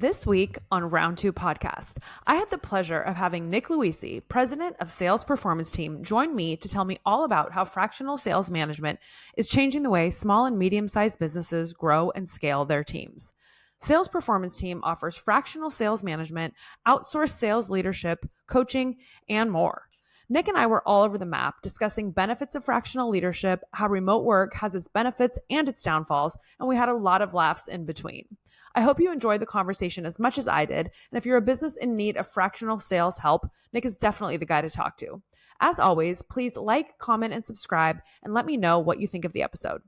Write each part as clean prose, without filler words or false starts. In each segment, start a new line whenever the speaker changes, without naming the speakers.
This week on Round 2 podcast, I had the pleasure of having Nick Loise, president of Sales Performance Team, join me to tell me all about how fractional sales management is changing the way small and medium-sized businesses grow and scale their teams. Sales Performance Team offers fractional sales management, outsourced sales leadership, coaching, and more. Nick and I were all over the map discussing benefits of fractional leadership, how remote work has its benefits and its downfalls, and we had a lot of laughs in between. I hope you enjoyed the conversation as much as I did, and if you're a business in need of fractional sales help, Nick is definitely the guy to talk to. As always, please like, comment, and subscribe, and let me know what you think of the episode.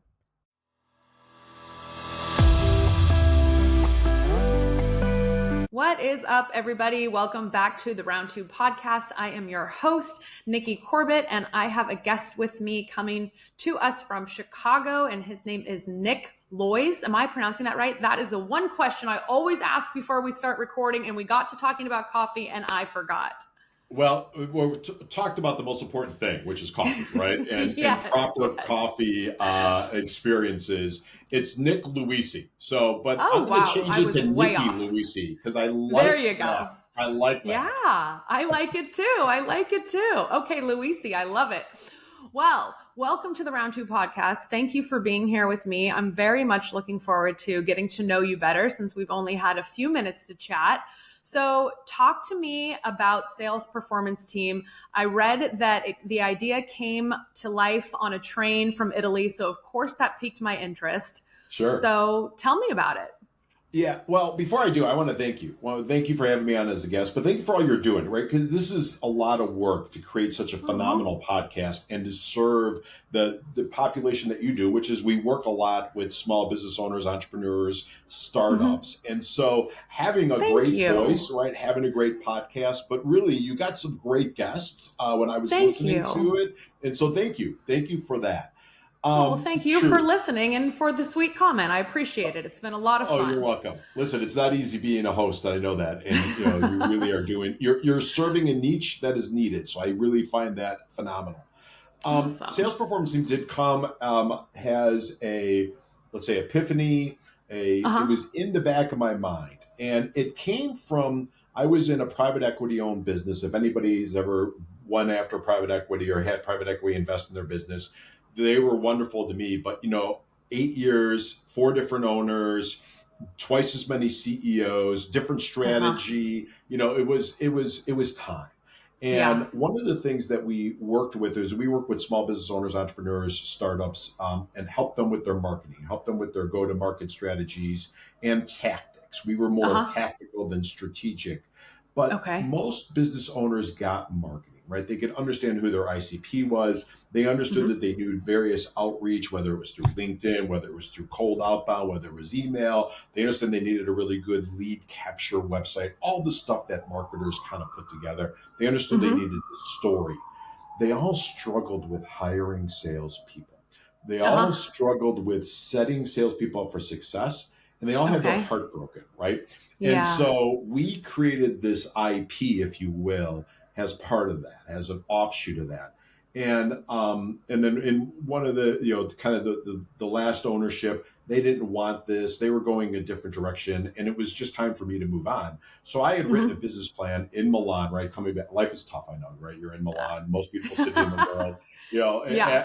What is up, everybody? Welcome back to the Round 2 podcast. I am your host, Nikki Corbett, and I have a guest with me coming to us from Chicago, and his name is Nick Loise. Am I pronouncing that right? That is the one question I always ask before we start recording, and we got to talking about coffee, and I forgot.
Well, we talked about the most important thing, which is coffee, right? And,
Yes,
and proper
yes.
coffee experiences. It's Nick Loise. But
Oh,
I'm going
wow.
to change
I
it
was
to
way
Nikki
off.
Loise because I like
There you go.
that. I like that.
Yeah, I like it too. Okay, Loise, I love it. Well, welcome to the Round 2 podcast. Thank you for being here with me. I'm very much looking forward to getting to know you better since we've only had a few minutes to chat. So talk to me about Sales Performance Team. I read that the idea came to life on a train from Italy. So of course that piqued my interest.
Sure.
So tell me about it.
Yeah. Well, before I do, I want to thank you. Well, thank you for having me on as a guest, but thank you for all you're doing, right? Because this is a lot of work to create such a phenomenal podcast and to serve the population that you do, which is we work a lot with small business owners, entrepreneurs, startups. And so having a great voice, right? Having a great podcast, but really you got some great guests when I was listening to it. And so thank you. Thank you for that.
Well, thank you for listening and for the sweet comment. I appreciate it. It's been a lot of fun.
Oh, you're welcome. Listen, it's not easy being a host. I know that. And you really are doing, you're serving a niche that is needed. So I really find that phenomenal.
Awesome.
Sales Performance Team did come, has a, let's say, epiphany. It was in the back of my mind. And it came from, I was in a private equity owned business. If anybody's ever went after private equity or had private equity invest in their business, they were wonderful to me, but 8 years, 4 different owners, twice as many CEOs, different strategy. It was time. And one of the things that we worked with is we work with small business owners, entrepreneurs, startups, and help them with their marketing, help them with their go-to-market strategies and tactics. We were more tactical than strategic, but most business owners got marketing. Right? They could understand who their ICP was. They understood that they needed various outreach, whether it was through LinkedIn, whether it was through cold outbound, whether it was email. They understood they needed a really good lead capture website, all the stuff that marketers kind of put together. They understood they needed the story. They all struggled with hiring salespeople. They all struggled with setting salespeople up for success. And they all had their heart broken, right? And so we created this IP, if you will, as part of that, as an offshoot of that. And then in one of the, kind of the last ownership, they didn't want this. They were going a different direction. And it was just time for me to move on. So I had written a business plan in Milan, right? Coming back. Life is tough, I know, right? You're in Milan. Most people sit in the world.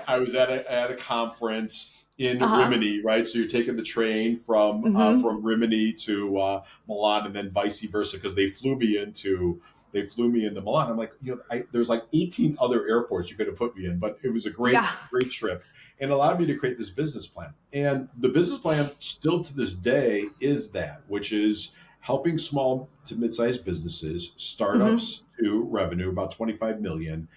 I was at a conference in Rimini, right? So you're taking the train from Rimini to Milan and then vice versa, because they flew me into Milan. I'm like, there's like 18 other airports you could have put me in, but it was a great trip and allowed me to create this business plan. And the business plan still to this day is that, which is helping small to mid-sized businesses, startups to revenue, about 25 million,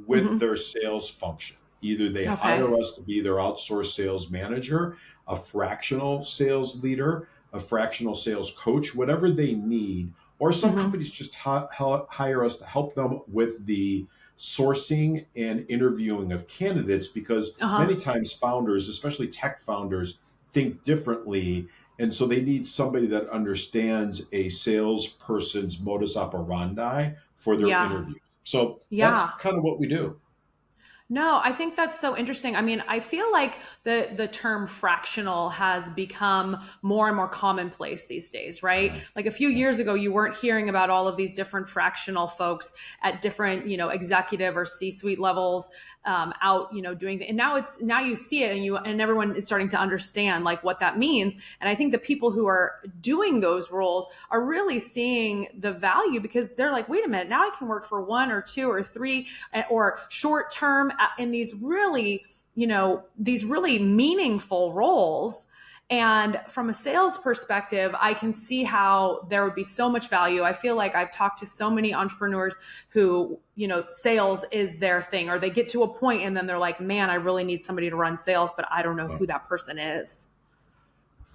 with their sales function. Either they hire us to be their outsourced sales manager, a fractional sales leader, a fractional sales coach, whatever they need. Or some companies just hire us to help them with the sourcing and interviewing of candidates, because many times founders, especially tech founders, think differently. And so they need somebody that understands a salesperson's modus operandi for their interview. So that's kind of what we do.
No, I think that's so interesting. I mean, I feel like the term fractional has become more and more commonplace these days, right?
Right.
Like a few
Right.
years ago, you weren't hearing about all of these different fractional folks at different, executive or C-suite levels, out, doing and now you see it, and everyone is starting to understand like what that means. And I think the people who are doing those roles are really seeing the value, because they're like, wait a minute, now I can work for one or two or three or short term in these really meaningful roles. And from a sales perspective, I can see how there would be so much value. I feel like I've talked to so many entrepreneurs who, sales is their thing, or they get to a point and then they're like, man, I really need somebody to run sales, but I don't know who that person is.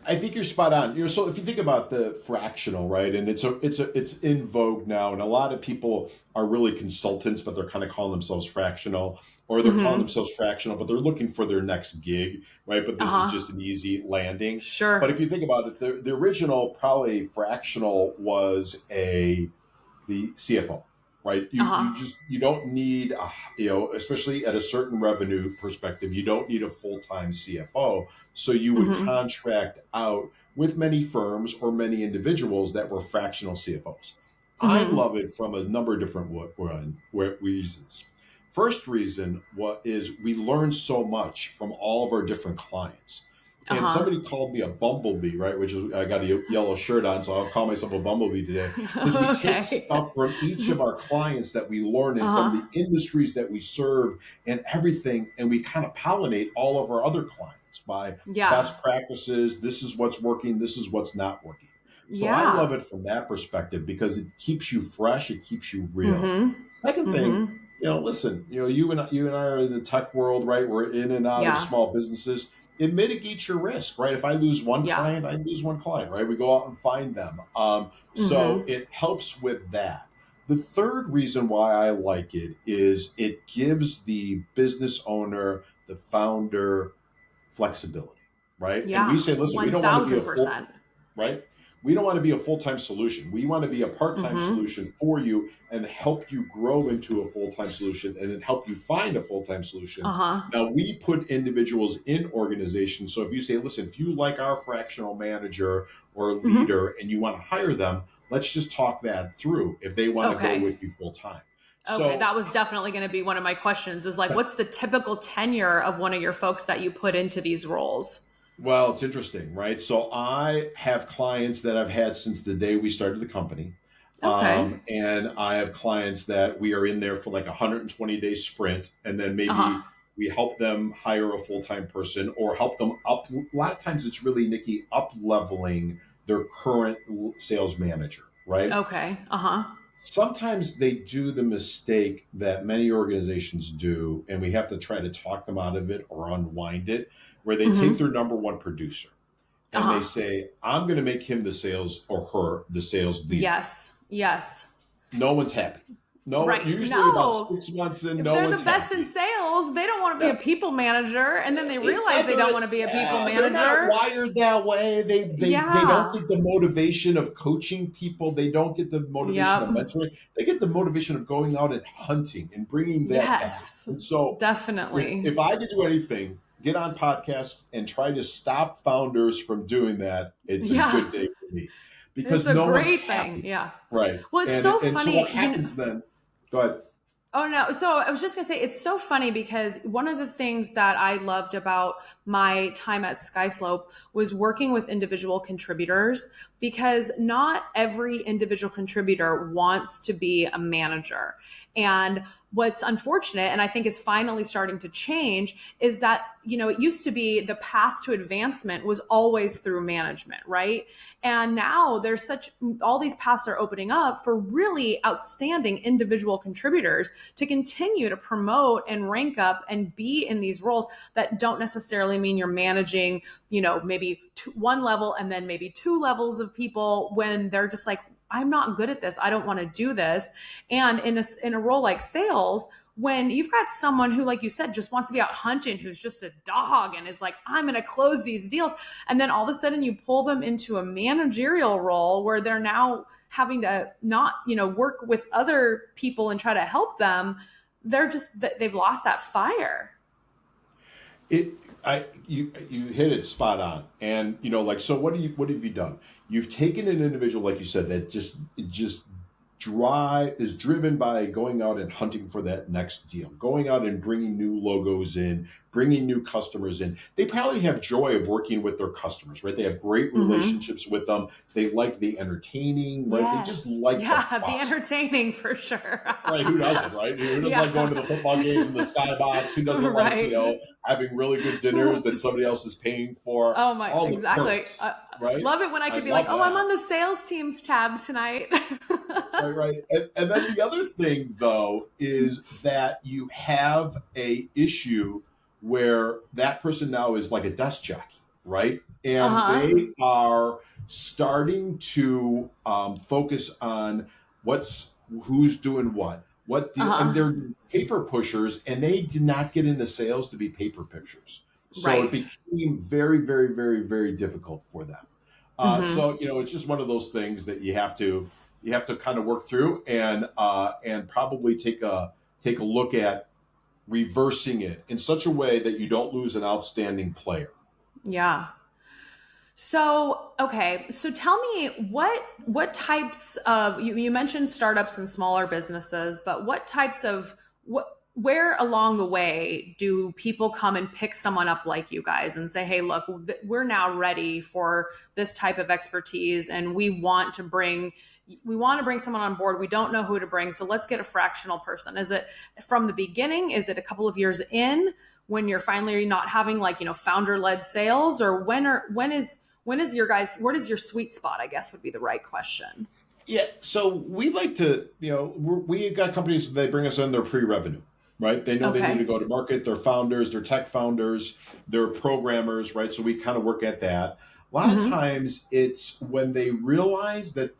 I think you're spot on. So if you think about the fractional, right, and it's in vogue now, and a lot of people are really consultants, but they're kind of calling themselves fractional, or they're calling themselves fractional, but they're looking for their next gig, right? But this is just an easy landing.
Sure.
But if you think about it, the original probably fractional was the CFO, right? You don't need especially at a certain revenue perspective, you don't need a full-time CFO. So you would contract out with many firms or many individuals that were fractional CFOs. I love it from a number of different reasons. First reason is we learn so much from all of our different clients. And somebody called me a bumblebee, right? Which is, I got a yellow shirt on, so I'll call myself a bumblebee today. Because we take stuff from each of our clients that we learn and from the industries that we serve and everything, and we kind of pollinate all of our other clients by best practices. This is what's working. This is what's not working. So I love it from that perspective because it keeps you fresh. It keeps you real. Second thing, listen, you and I are in the tech world, right? We're in and out of small businesses. It mitigates your risk, right? If I lose one client, I lose one client, right? We go out and find them. So it helps with that. The third reason why I like it is it gives the business owner, the founder, flexibility, right?
Yeah.
And we say, listen,
1,
we don't want to be a full, right? We don't want to be a full-time solution. We want to be a part-time solution for you and help you grow into a full-time solution and then help you find a full-time solution. Now, we put individuals in organizations. So if you say, listen, if you like our fractional manager or leader and you want to hire them, let's just talk that through if they want to go with you full-time.
Okay, that was definitely going to be one of my questions is like, what's the typical tenure of one of your folks that you put into these roles?
Well, it's interesting, right? So I have clients that I've had since the day we started the company. And I have clients that we are in there for like a 120-day sprint. And then maybe we help them hire a full-time person or help them up. A lot of times it's really, Nikki, up-leveling their current sales manager, right?
Okay.
Sometimes they do the mistake that many organizations do, and we have to try to talk them out of it or unwind it, where they take their number one producer and they say, I'm going to make him the sales or her the sales leader.
Yes.
No one's happy. Usually about 6 months in, no one's happy.
They're the best in sales. They don't want to be a people manager, and then they realize they don't want to be a people manager.
They're not wired that way. They don't get the motivation of coaching people. They don't get the motivation of mentoring. They get the motivation of going out and hunting and bringing that back. And so
definitely,
if I could do anything, get on podcasts and try to stop founders from doing that. It's a good day for me. Because
it's a great thing. Yeah.
Right.
Well, it's so funny.
So what happens then? Go ahead.
Oh, no. So I was just going to say, it's so funny because one of the things that I loved about my time at SkySlope was working with individual contributors, because not every individual contributor wants to be a manager. And what's unfortunate, and I think is finally starting to change, is that, it used to be the path to advancement was always through management, right? And now there's all these paths are opening up for really outstanding individual contributors to continue to promote and rank up and be in these roles that don't necessarily mean you're managing, maybe one level and then maybe 2 levels of people when they're just like, I'm not good at this. I don't want to do this. And in a role like sales, when you've got someone who, like you said, just wants to be out hunting, who's just a dog and is like, I'm going to close these deals. And then all of a sudden you pull them into a managerial role where they're now having to not, work with other people and try to help them. they've lost that fire.
You hit it spot on. And, so what have you done? You've taken an individual, like you said, that just is driven by going out and hunting for that next deal, going out and bringing new logos in, bringing new customers in. They probably have joy of working with their customers, right? They have great relationships with them. They like the entertaining, right?
Yes.
They just like
the entertaining for sure.
Right? Who doesn't, right? Who doesn't like going to the football games in the skybox? Who doesn't like, having really good dinners that somebody else is paying for?
Oh my,
all
exactly.
Perks, right?
Love it when I could be like, I'm on the sales team's tab tonight.
Right. And then the other thing, though, is that you have a issue where that person now is like a desk jockey, right? And they are starting to focus on who's doing what and they're paper pushers, and they did not get into sales to be paper pushers. So it became very, very, very, very difficult for them. So, it's just one of those things that you have to kind of work through and probably take a look at reversing it in such a way that you don't lose an outstanding player.
Yeah. So, okay. So tell me what types of, you mentioned startups and smaller businesses, but what types of, where along the way do people come and pick someone up like you guys and say, hey, look, we're now ready for this type of expertise and we want to bring someone on board. We don't know who to bring. So let's get a fractional person. Is it from the beginning? Is it a couple of years in when you're finally not having founder-led sales, or when is your guys, what is your sweet spot, I guess would be the right question.
Yeah. So we like to, we got companies, they bring us in, they're pre-revenue, right? They know they need to go to market. They're founders, they're tech founders, they're programmers, right? So we kind of work at that. A lot of times it's when they realize that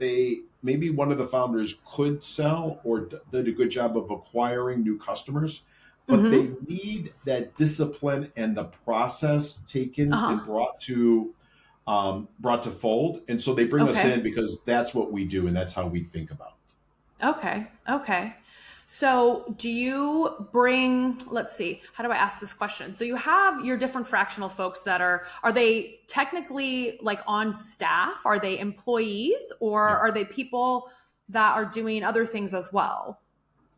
maybe one of the founders could sell or did a good job of acquiring new customers, but they need that discipline and the process taken and brought to fold. And so they bring us in because that's what we do and that's how we think about it.
Okay. So do you bring, let's see, how do I ask this question? So you have your different fractional folks that are they technically like on staff? Are they employees, or are they people that are doing other things as well?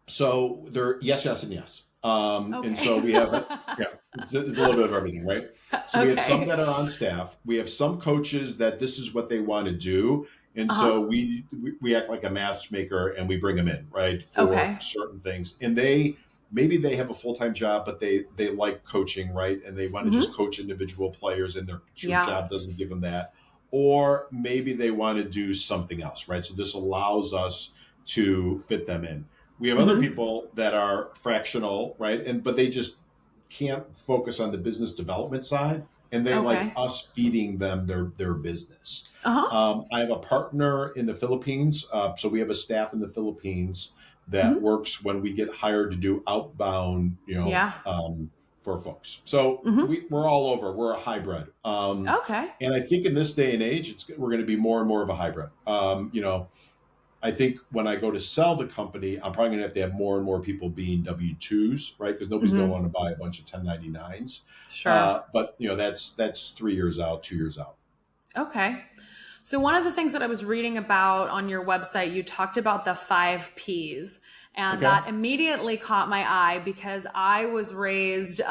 So they're yes, and yes. And so we have, it's a little bit of everything, right? So we have some that are on staff. We have some coaches that this is what they want to do. And so we act like a matchmaker and we bring them in, right? For certain things. And maybe they have a full-time job, but they like coaching, right? And they want to just coach individual players and their job doesn't give them that. Or maybe they want to do something else, right? So this allows us to fit them in. We have other people that are fractional, right? But they just can't focus on the business development side, and they like us feeding them their business. I have a partner in the Philippines, so we have a staff in the Philippines that works when we get hired to do outbound, for folks. So we're all over. We're a hybrid. And I think in this day and age, we're going to be more and more of a hybrid. I think when I go to sell the company, I'm probably going to have more and more people being W-2s, right? Because nobody's going to want to buy a bunch of 1099s.
Sure.
But that's 3 years out, 2 years out.
Okay. So one of the things that I was reading about on your website, you talked about the 5 Ps. And that immediately caught my eye because I was raised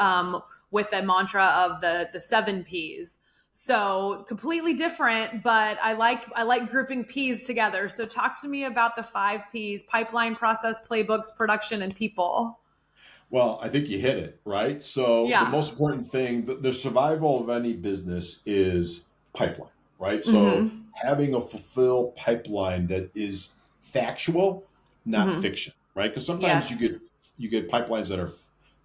with a mantra of the 7 Ps. So completely different, but I like grouping P's together. So talk to me about the 5 P's: pipeline, process, playbooks, production, and people.
Well, I think you hit it, right? So the most important thing, the survival of any business is pipeline, right? So having a fulfilled pipeline that is factual, not fiction, right? Because sometimes you get pipelines that are,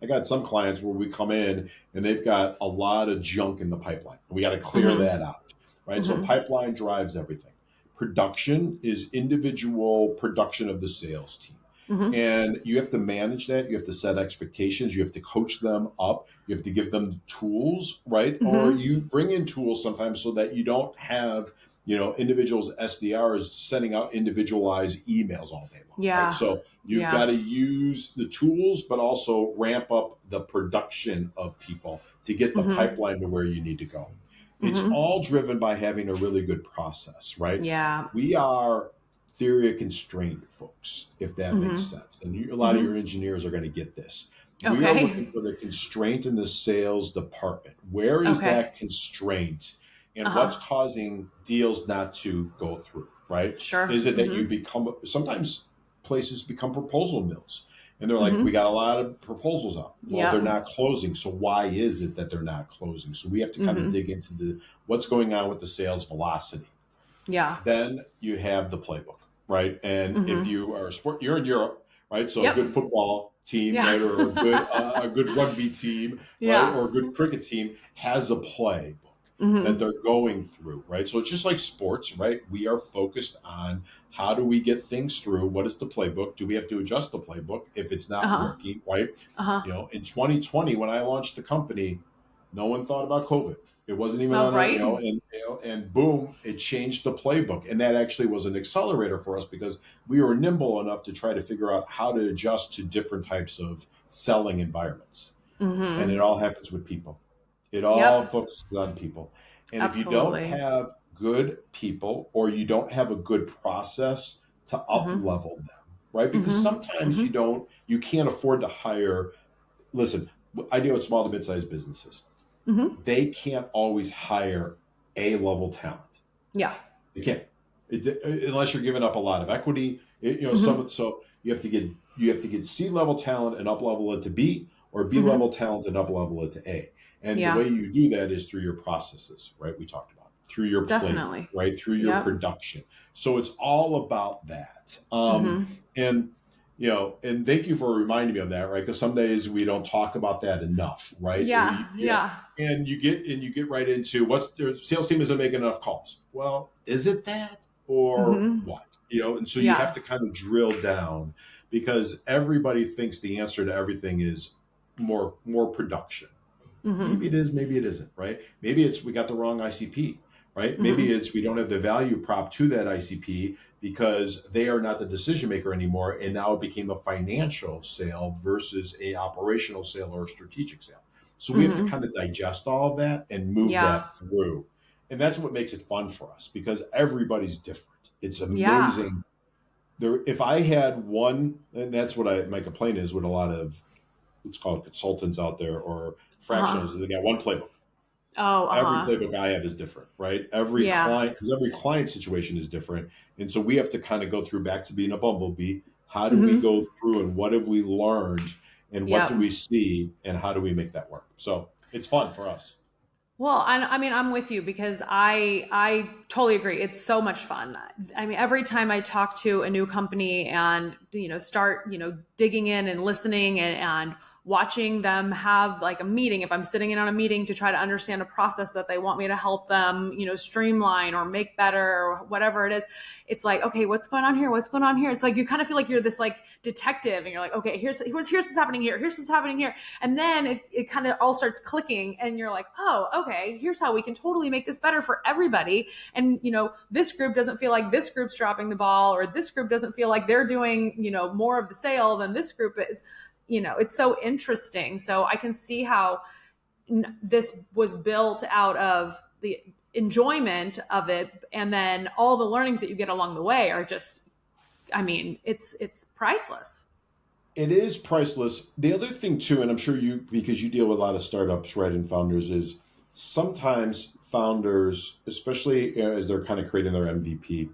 I got some clients where we come in and they've got a lot of junk in the pipeline. We got to clear that out, right? So pipeline drives everything. Production is individual production of the sales team. And you have to manage that. You have to set expectations. You have to coach them up. You have to give them tools, right? Or you bring in tools sometimes so that you don't have individuals, SDRs sending out individualized emails all day long.
Yeah.
Right? So you've got to use the tools, but also ramp up the production of people to get the pipeline to where you need to go. It's all driven by having a really good process, right?
Yeah.
We are theory of constraint folks, if that makes sense. And a lot of your engineers are going to get this. We are looking for the constraint in the sales department. Where is that constraint? And what's causing deals not to go through, right?
Sure.
Is it that you sometimes places become proposal mills and they're like, we got a lot of proposals out. Well, they're not closing. So why is it that they're not closing? So we have to kind of dig into what's going on with the sales velocity.
Yeah.
Then you have the playbook, right? And if you are you're in Europe, right? So a good football team, right? Or a good rugby team, right? Or a good cricket team has a playbook that they're going through, right? So it's just like sports, right? We are focused on how do we get things through? What is the playbook? Do we have to adjust the playbook if it's not working, right? In 2020, when I launched the company, no one thought about COVID. It wasn't even and boom, it changed the playbook. And that actually was an accelerator for us because we were nimble enough to try to figure out how to adjust to different types of selling environments. And it all happens with people. It all focuses on people. And if you don't have good people or you don't have a good process to up level them, right? Because sometimes you can't afford to hire. Listen, I deal with small to mid-sized businesses. They can't always hire A-level talent. Yeah, they can't unless you're giving up a lot of equity. So you have to get C-level talent and up level it to B, or B-level talent and up level it to A. And the way you do that is through your processes, right? We talked about through your planning, right? Through your production. So it's all about that. And thank you for reminding me of that, right? Because some days we don't talk about that enough, right? And you get right into what's their sales team isn't making enough calls. Well, is it that or what? And so you have to kind of drill down because everybody thinks the answer to everything is more production. Maybe it is, maybe it isn't, right? Maybe it's we got the wrong ICP, right? Maybe it's we don't have the value prop to that ICP because they are not the decision maker anymore, and now it became a financial sale versus a operational sale or a strategic sale. So we have to kind of digest all of that and move that through. And that's what makes it fun for us because everybody's different. It's amazing. If I had one, and that's what my complaint is with a lot of, let's call it consultants out there or fractionals, is they got one playbook. Every playbook I have is different, right? Every client, because every client situation is different. And so we have to kind of go through back to being a bumblebee. How do we go through and what have we learned and what do we see and how do we make that work? So it's fun for us.
Well, I mean, I'm with you because I totally agree. It's so much fun. I mean, every time I talk to a new company and, start, digging in and listening and watching them have like a meeting, if I'm sitting in on a meeting to try to understand a process that they want me to help them, streamline or make better or whatever it is, it's like, okay, what's going on here? What's going on here? It's like, you kind of feel like you're this like detective and you're like, okay, here's what's happening here. Here's what's happening here. And then it kind of all starts clicking and you're like, oh, okay, here's how we can totally make this better for everybody. And, this group doesn't feel like this group's dropping the ball or this group doesn't feel like they're doing, more of the sale than this group is. It's so interesting. So I can see how this was built out of the enjoyment of it. And then all the learnings that you get along the way are just, I mean, it's priceless.
It is priceless. The other thing too, and I'm sure because you deal with a lot of startups, right, and founders, is sometimes founders, especially as they're kind of creating their MVP,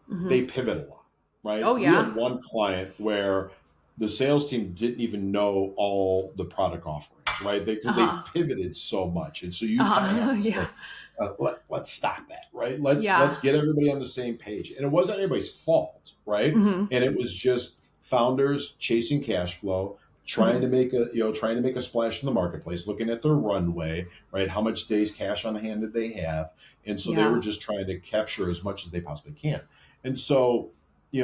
they pivot a lot, right?
Oh, yeah.
We had one client where the sales team didn't even know all the product offerings, right? Because they pivoted so much. And so you kind of have to say, let's stop that, right? Let's get everybody on the same page. And it wasn't anybody's fault, right? And it was just founders chasing cash flow, trying to make a splash in the marketplace, looking at their runway, right? How much days cash on hand did they have? And so they were just trying to capture as much as they possibly can. And so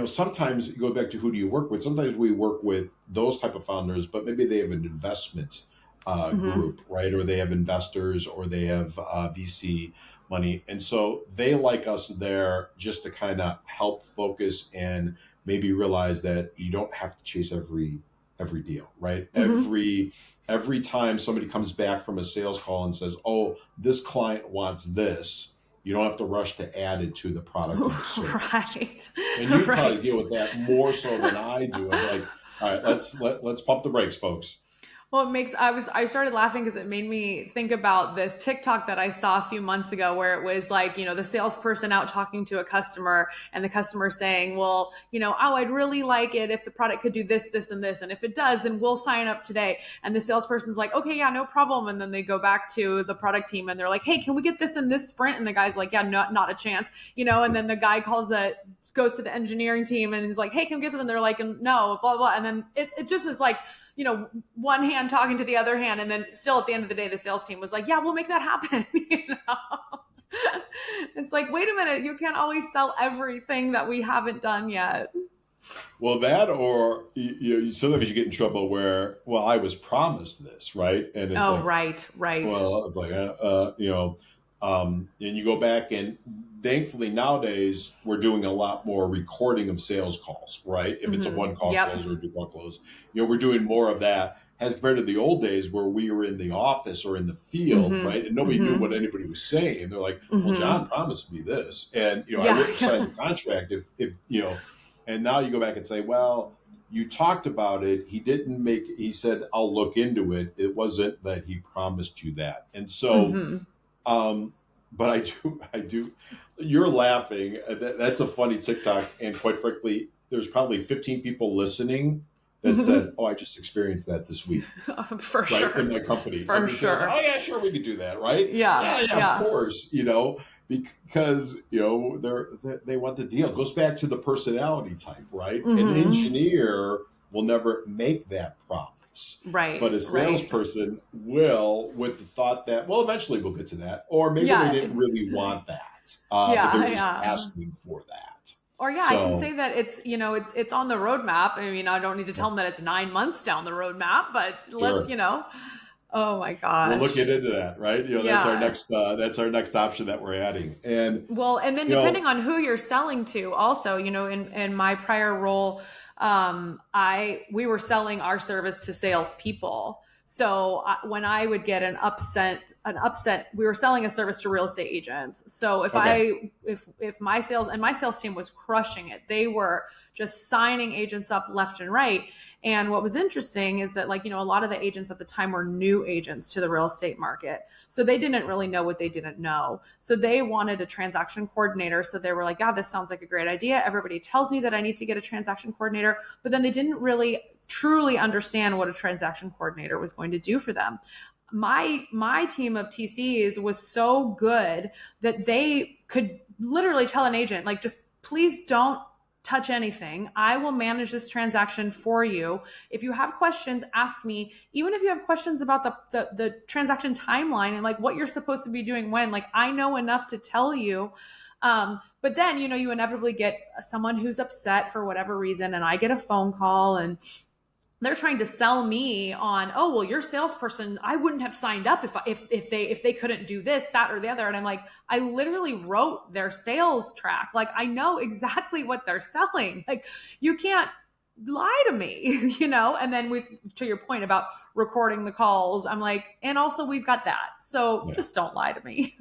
sometimes you go back to who do you work with? Sometimes we work with those type of founders, but maybe they have an investment group, right? Or they have investors or they have VC money. And so they like us there just to kind of help focus and maybe realize that you don't have to chase every deal, right? Every time somebody comes back from a sales call and says, oh, this client wants this, you don't have to rush to add it to the product or the service.
Right.
And you probably deal with that more so than I do. I'm like, all right, let's pump the brakes, folks.
Well, I started laughing because it made me think about this TikTok that I saw a few months ago where it was like, the salesperson out talking to a customer and the customer saying, well, oh, I'd really like it if the product could do this, this, and this. And if it does, then we'll sign up today. And the salesperson's like, okay, yeah, no problem. And then they go back to the product team and they're like, hey, can we get this in this sprint? And the guy's like, yeah, no, not a chance, and then the guy goes to the engineering team and he's like, hey, can we get this? And they're like, no, blah, blah. And then it just is like, one hand talking to the other hand. And then still at the end of the day, the sales team was like, yeah, we'll make that happen. It's like, wait a minute, you can't always sell everything that we haven't done yet.
Well, that, or sometimes you get in trouble where, well, I was promised this, right? And it's
right.
Well, it's like, and you go back, and thankfully nowadays we're doing a lot more recording of sales calls, right? If it's a one call close or a 2 call close, we're doing more of that as compared to the old days where we were in the office or in the field, right? And nobody knew what anybody was saying. They're like, well, John promised me this. And, I wouldn't sign the contract if and now you go back and say, well, you talked about it. He said, I'll look into it. It wasn't that he promised you that. And so, but I do, you're laughing. That's a funny TikTok. And quite frankly, there's probably 15 people listening that said, oh, I just experienced that this week.
For sure.
In my company.
For sure.
Says, oh yeah, sure. We could do that. Right.
Yeah.
Of course, because, they want the deal. It goes back to the personality type, right? An engineer will never make that promise.
Right.
But a salesperson will, with the thought that, well, eventually we'll get to that. Or maybe they didn't really want that. But they're just asking for that.
Or I can say that it's on the roadmap. I mean, I don't need to tell them that it's 9 months down the roadmap, but let's, oh my gosh.
We'll look into that, right? That's our next option that we're adding. And
then depending on who you're selling to also, in my prior role, we were selling our service to salespeople. So when I would get an upset, we were selling a service to real estate agents. So if my sales team was crushing it, they were just signing agents up left and right. And what was interesting is that a lot of the agents at the time were new agents to the real estate market. So they didn't really know what they didn't know. So they wanted a transaction coordinator. So they were like, yeah, this sounds like a great idea. Everybody tells me that I need to get a transaction coordinator, but then they didn't really truly understand what a transaction coordinator was going to do for them. My team of TCs was so good that they could literally tell an agent, just please don't touch anything. I will manage this transaction for you. If you have questions, ask me. Even if you have questions about the transaction timeline and what you're supposed to be doing when, I know enough to tell you. But then, you inevitably get someone who's upset for whatever reason, and I get a phone call and they're trying to sell me on, oh, well, your salesperson, I wouldn't have signed up if they couldn't do this, that, or the other. And I'm like, I literally wrote their sales track. I know exactly what they're selling. You can't lie to me, And then to your point about recording the calls, I'm like, and also we've got that. So just don't lie to me.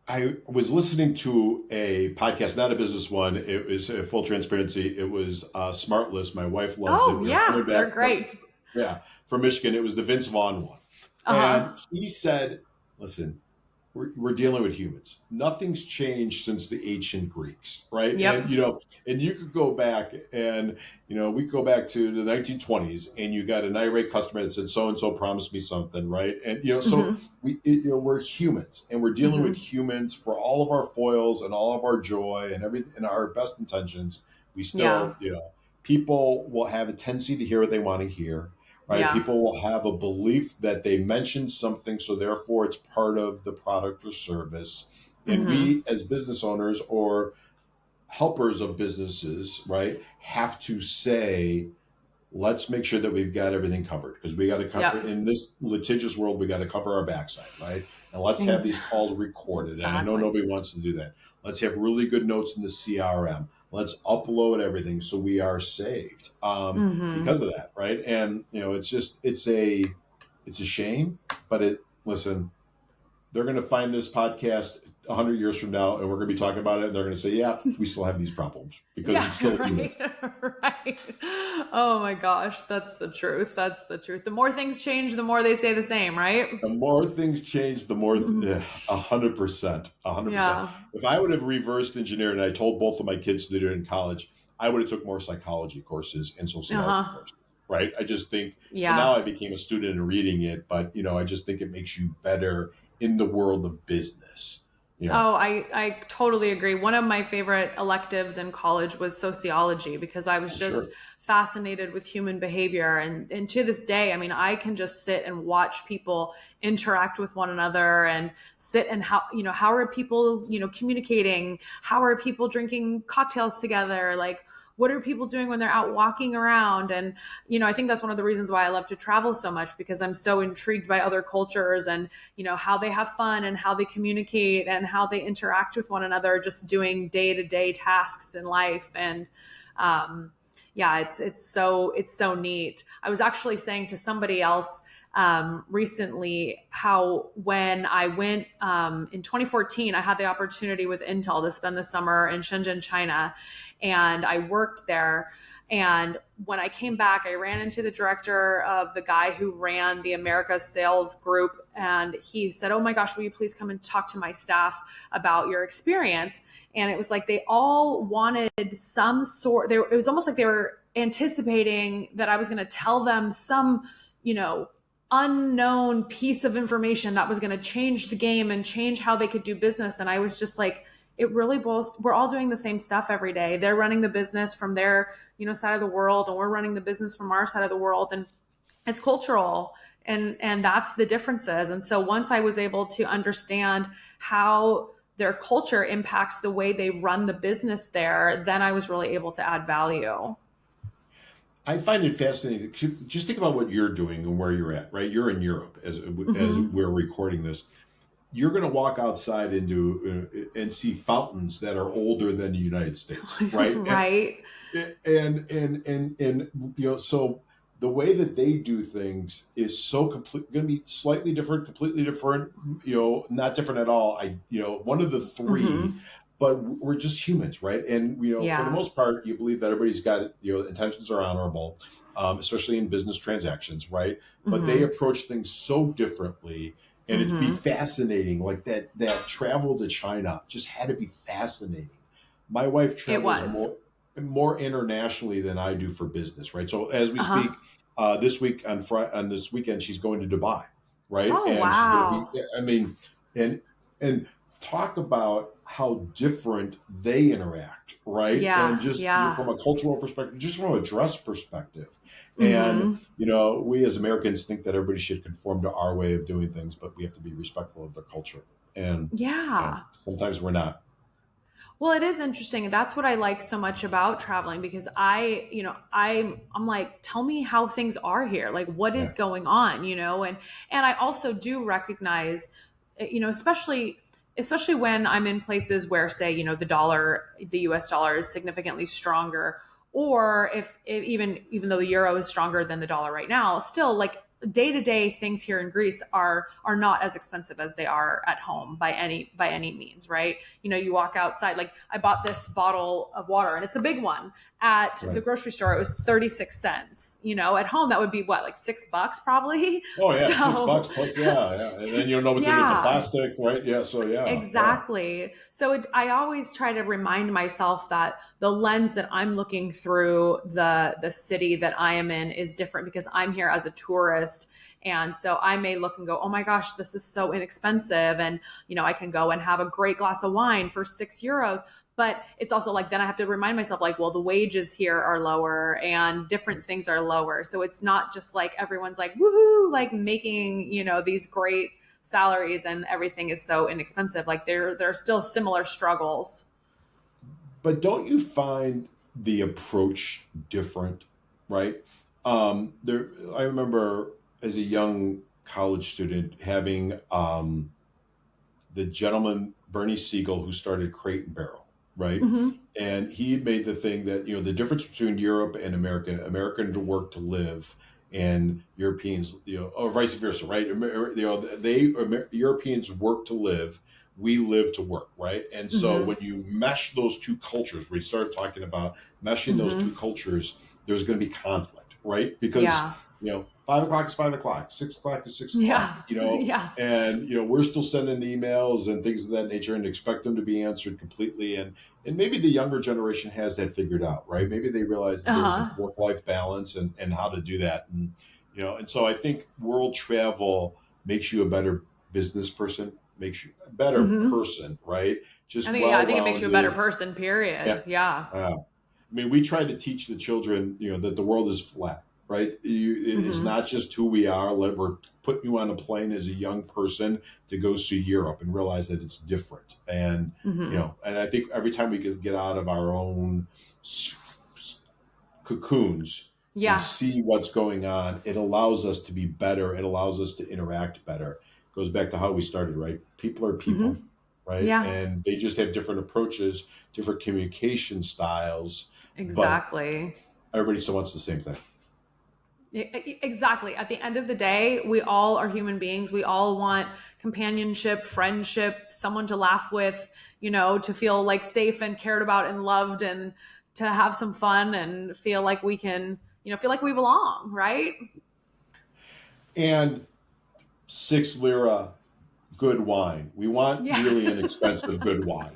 I was listening to a podcast, not a business one. It was full transparency. It was Smart List. My wife loves it.
Oh, yeah. They're great.
From Michigan. It was the Vince Vaughn one. And he said, listen, we're dealing with humans. Nothing's changed since the ancient Greeks, right?
Yep.
And you could go back and, we could go back to the 1920s and you got an irate customer that said, so-and-so promised me something, right? And, so we're humans and we're dealing with humans for all of our foils and all of our joy and everything and our best intentions. We still, people will have a tendency to hear what they want to hear. Right? Yeah. People will have a belief that they mentioned something, so therefore it's part of the product or service. And we, as business owners or helpers of businesses, right, have to say, let's make sure that we've got everything covered, because we got to cover in this litigious world. We got to cover our backside, right? And let's have these calls recorded. And I know nobody wants to do that. Let's have really good notes in the CRM. Let's upload everything so we are saved because of that, right? And it's a shame, but listen, they're going to find this podcast 100 years from now, and we're going to be talking about it, and they're going to say, yeah, we still have these problems because it's still humans.
Right. Oh my gosh, that's the truth. That's the truth. The more things change, the more they stay the same, right?
The more things change, the more 100%. 100%.
Yeah.
If I would have reversed engineered, and I told both of my kids to do it in college, I would have took more psychology courses and sociology courses. Right. I just think so now I became a student in reading it, but I just think it makes you better in the world of business.
Oh, I totally agree. One of my favorite electives in college was sociology, because I was just fascinated with human behavior. And to this day, I mean, I can just sit and watch people interact with one another and sit and how are people, communicating? How are people drinking cocktails together? Like, what are people doing when they're out walking around? And, I think that's one of the reasons why I love to travel so much, because I'm so intrigued by other cultures and, how they have fun and how they communicate and how they interact with one another, just doing day-to-day tasks in life. And, it's so neat. I was actually saying to somebody else recently how when I went in 2014, I had the opportunity with Intel to spend the summer in Shenzhen, China, and I worked there. And when I came back, I ran into the director of the guy who ran the Americas sales group. And he said, "Oh my gosh, will you please come and talk to my staff about your experience?" And it was like, they all wanted some sort, it was almost like they were anticipating that I was going to tell them some, unknown piece of information that was going to change the game and change how they could do business. And I was just like, it really we're all doing the same stuff every day. They're running the business from their, side of the world, and we're running the business from our side of the world. And it's cultural, and that's the differences. And so once I was able to understand how their culture impacts the way they run the business there, then I was really able to add value.
I find it fascinating. Just think about what you're doing and where you're at, right? You're in Europe as we're recording this. You're going to walk outside and see fountains that are older than the United States, right?
Right.
And so the way that they do things is going to be slightly different, completely different, not different at all. One of the three, but we're just humans, right? And for the most part, you believe that everybody's got intentions are honorable, especially in business transactions, right? But they approach things so differently. And it'd be fascinating, like that travel to China just had to be fascinating. My wife travels more internationally than I do for business, right? So as we speak, this week on this weekend, she's going to Dubai, right?
Oh,
and
wow.
And talk about how different they interact, right?
Yeah,
and just from a cultural perspective, just from a dress perspective. And, we as Americans think that everybody should conform to our way of doing things, but we have to be respectful of their culture. And sometimes we're not.
Well, it is interesting. That's what I like so much about traveling, because I'm like, tell me how things are here. Like, what is going on, and I also do recognize, especially when I'm in places where, say, the US dollar is significantly stronger, or if even though the euro is stronger than the dollar right now, still, like, day-to-day things here in Greece are not as expensive as they are at home by any means, right? You walk outside, like, I bought this bottle of water, and it's a big one. At the grocery store, it was 36 cents. At home, that would be what, like $6 probably?
Oh yeah, $6 plus, yeah. And then you know what's in the plastic, right? Yeah, so yeah.
Exactly. Yeah. So I always try to remind myself that the lens that I'm looking through the city that I am in is different, because I'm here as a tourist. And so I may look and go, oh my gosh, this is so inexpensive. And, I can go and have a great glass of wine for €6. But it's also like, then I have to remind myself, like, well, the wages here are lower and different things are lower. So it's not just like everyone's like, woohoo, like making, these great salaries and everything is so inexpensive. Like, there are still similar struggles.
But don't you find the approach different, right? I remember as a young college student having the gentleman Bernie Siegel who started Crate and Barrel, right?
Mm-hmm.
And he made the thing that the difference between Europe and America, Americans work to live, and Europeans, or vice versa, right? Europeans work to live, we live to work, right? And so
Mm-hmm.
when you mesh those two cultures, we started talking about meshing those
Mm-hmm.
two cultures, there's going to be conflict, right? Because
Yeah.
5 o'clock is 5 o'clock, 6 o'clock is 6 o'clock,
Yeah. Yeah.
and we're still sending emails and things of that nature and expect them to be answered completely. And maybe the younger generation has that figured out, right? Maybe they realize that there's a
Uh-huh.
work-life balance and how to do that. And so I think world travel makes you a better business person, makes you a better
Mm-hmm.
person, right? Just
I think it makes you a better
well-rounded.
person,
Yeah.
period. Yeah.
I mean, we try to teach the children, that the world is flat, right? It's
Mm-hmm.
not just who we are. Like, we're putting you on a plane as a young person to go see Europe and realize that it's different.
Mm-hmm.
And I think every time we can get out of our own cocoons and
Yeah.
see what's going on, it allows us to be better. It allows us to interact better. It goes back to how we started, right? People are people,
Mm-hmm.
right?
Yeah.
And they just have different approaches, different communication styles, but
Exactly.
everybody still wants the same thing.
Exactly. At the end of the day, we all are human beings. We all want companionship, friendship, someone to laugh with, to feel like safe and cared about and loved, and to have some fun and feel like we can, feel like we belong, right?
And 6 lira good wine. We want
Yeah.
really inexpensive good wine.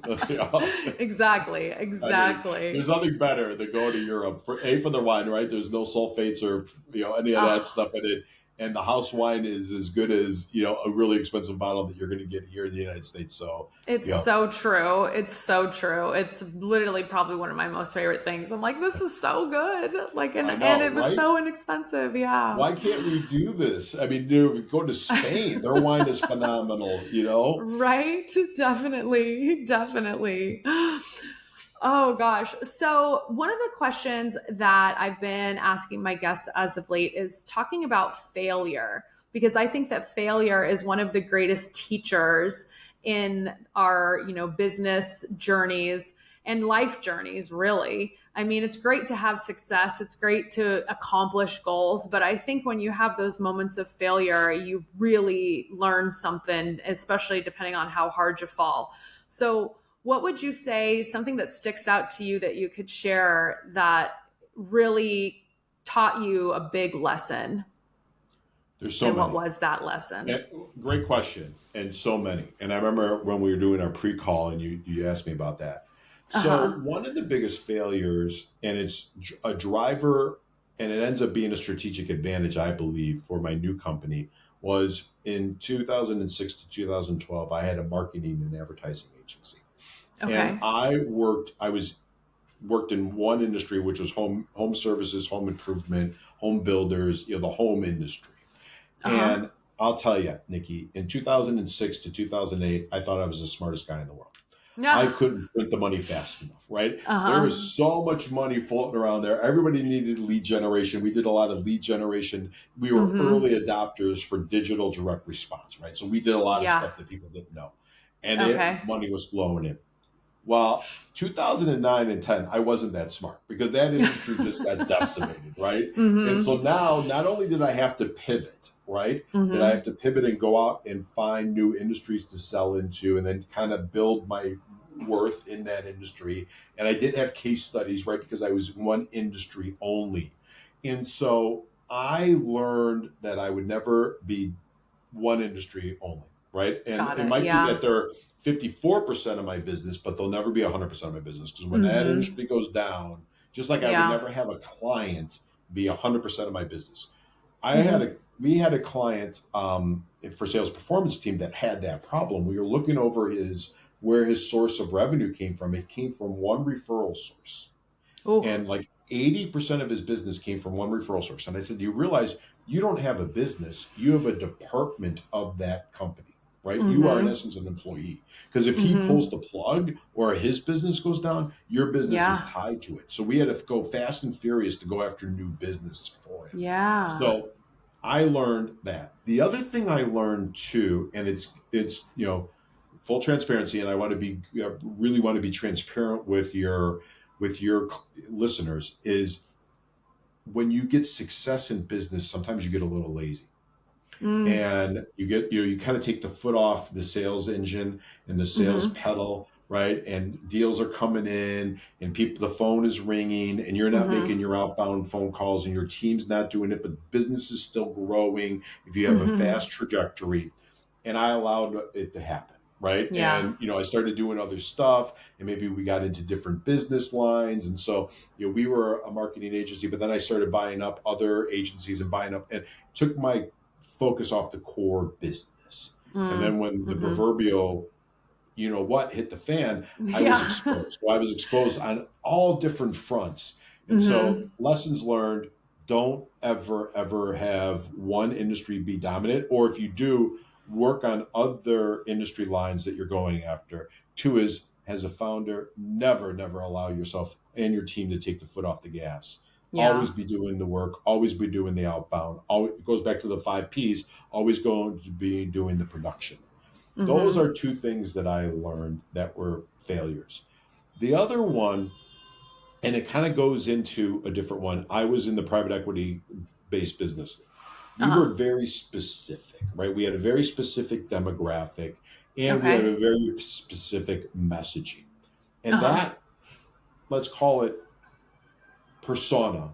Exactly.
I mean,
Exactly.
there's nothing better than going to Europe for the wine, right? There's no sulfates or any of that
Oh,
stuff in it, and the house wine is as good as a really expensive bottle that you're going to get here in the United States. So,
it's so true. It's so true. It's literally probably one of my most favorite things. I'm like, this is so good. Like, and,
I
and
know,
it was
right?
so inexpensive. Yeah.
Why can't we do this? I mean, go to Spain. Their wine is phenomenal.
Right? Definitely. Definitely. Oh gosh. So, one of the questions that I've been asking my guests as of late is talking about failure, because I think that failure is one of the greatest teachers in our, business journeys and life journeys, really. I mean, it's great to have success, it's great to accomplish goals, but I think when you have those moments of failure, you really learn something, especially depending on how hard you fall. So, what would you say, something that sticks out to you that you could share that really taught you a big lesson?
There's so
And what
many.
was that lesson?
Yeah, great question, and so many. And I remember when we were doing our pre-call, and you asked me about that.
Uh
So
huh.
one of the biggest failures, and it's a driver, and it ends up being a strategic advantage, I believe, for my new company, was in 2006 to 2012. I had a marketing and advertising agency, and
Okay.
I worked in one industry, which was home services, home improvement, home builders, the home industry.
Uh huh.
And I'll tell you, Nikki, in 2006 to 2008, I thought I was the smartest guy in the world. I
Yeah.
couldn't print the money fast enough, right?
Uh
There
huh.
was so much money floating around there. Everybody needed lead generation. We did a lot of lead generation. We were
Mm-hmm.
early adopters for digital direct response, right? So we did a lot of
Yeah.
stuff that people didn't know. And
Okay.
money was flowing in. Well, 2009 and 10, I wasn't that smart because that
Yeah.
industry just got decimated, right? And
Mm-hmm.
so now, not only did I have to pivot, right? Did I
Mm-hmm.
have to pivot and go out and find new industries to sell into and then kind of build my worth in that industry. And I didn't have case studies, right? Because I was in one industry only. And so I learned that I would never be one industry only, right? And
Got
it
it.
might be
Yeah.
that they're 54% of my business, but they'll never be 100% of my business. Because when that
Mm-hmm.
industry goes down, just like I would
Yeah.
never have a client be 100% of my business.
Mm-hmm.
We had a client for sales performance team that had that problem. We were looking over where his source of revenue came from. It came from one referral source,
Oh.
and like 80% of his business came from one referral source. And I said, you realize you don't have a business, you have a department of that company. right? You are in essence an employee, because if he pulls the plug or his business goes down, your business is tied to it. So we had to go fast and furious to go after new business for him.
Yeah.
So I learned that. The other thing I learned too, and it's full transparency, and I want to be really want to be transparent with your listeners, is when you get success in business, sometimes you get a little lazy. And you kind of take the foot off the sales engine and the sales pedal, right? And deals are coming in, and the phone is ringing, and you're not making your outbound phone calls, and your team's not doing it, but business is still growing if you have a fast trajectory. And I allowed it to happen, right?
Yeah.
And I started doing other stuff, and maybe we got into different business lines. And so we were a marketing agency, but then I started buying up other agencies and took my focus off the core business. And then when the proverbial hit the fan, I was exposed. So I was exposed on all different fronts. And so lessons learned: don't ever have one industry be dominant, or if you do, work on other industry lines that you're going after. Two is, as a founder, never allow yourself and your team to take the foot off the gas. Always be doing the work, always be doing the outbound. It goes back to the 5 Ps, always going to be doing the production. Those are two things that I learned that were failures. The other one, and it kind of goes into a different one, I was in the private equity based business. We were very specific, right? We had a very specific demographic, and we had a very specific messaging. And that, let's call it persona,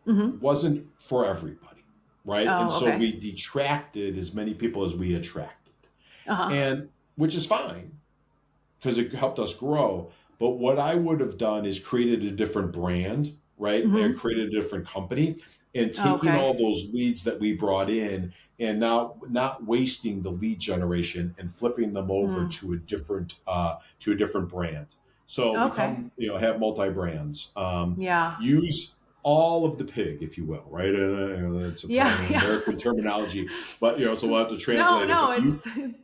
wasn't for everybody, right? And so we detracted as many people as we attracted, and which is fine because it helped us grow. But what I would have done is created a different brand, right? And created a different company, and taking all those leads that we brought in, and now not wasting the lead generation and flipping them over to a different brand. So become, have multi-brands. Use all of the pig, if you will, right? It's American terminology, but so we'll have to translate it.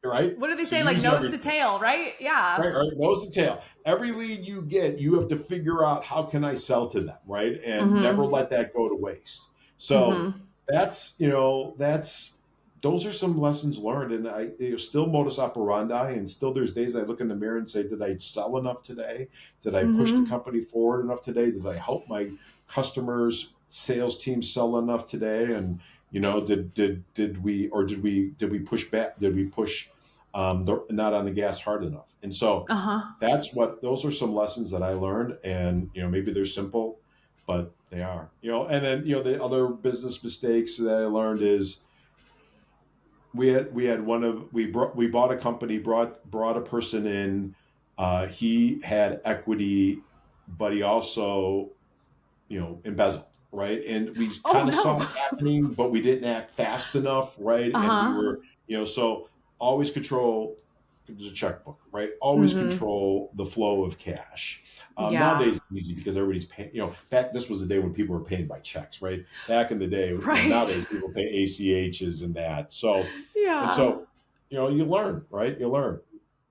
Right?
What do they say? Like nose to tail, right? Yeah.
Right, nose to tail. Every lead you get, you have to figure out, how can I sell to them, right? And never let that go to waste. So those are some lessons learned, and still modus operandi, and still there's days I look in the mirror and say, did I sell enough today? Did I push the company forward enough today? Did I help my customers' sales team sell enough today? And did we push back? Did we push not on the gas hard enough? And so those are some lessons that I learned, and maybe they're simple, but they are. And then the other business mistakes that I learned is, we bought a company, brought a person in. He had equity, but he also, embezzled, right? And we kind of saw it happening, but we didn't act fast enough, right? And we were, so always control the checkbook, right? Always control the flow of cash. Nowadays it's easy because everybody's paying, this was the day when people were paying by checks, right? Back in the day, nowadays people pay ACHs and that. So, and so, you learn, right? You learn.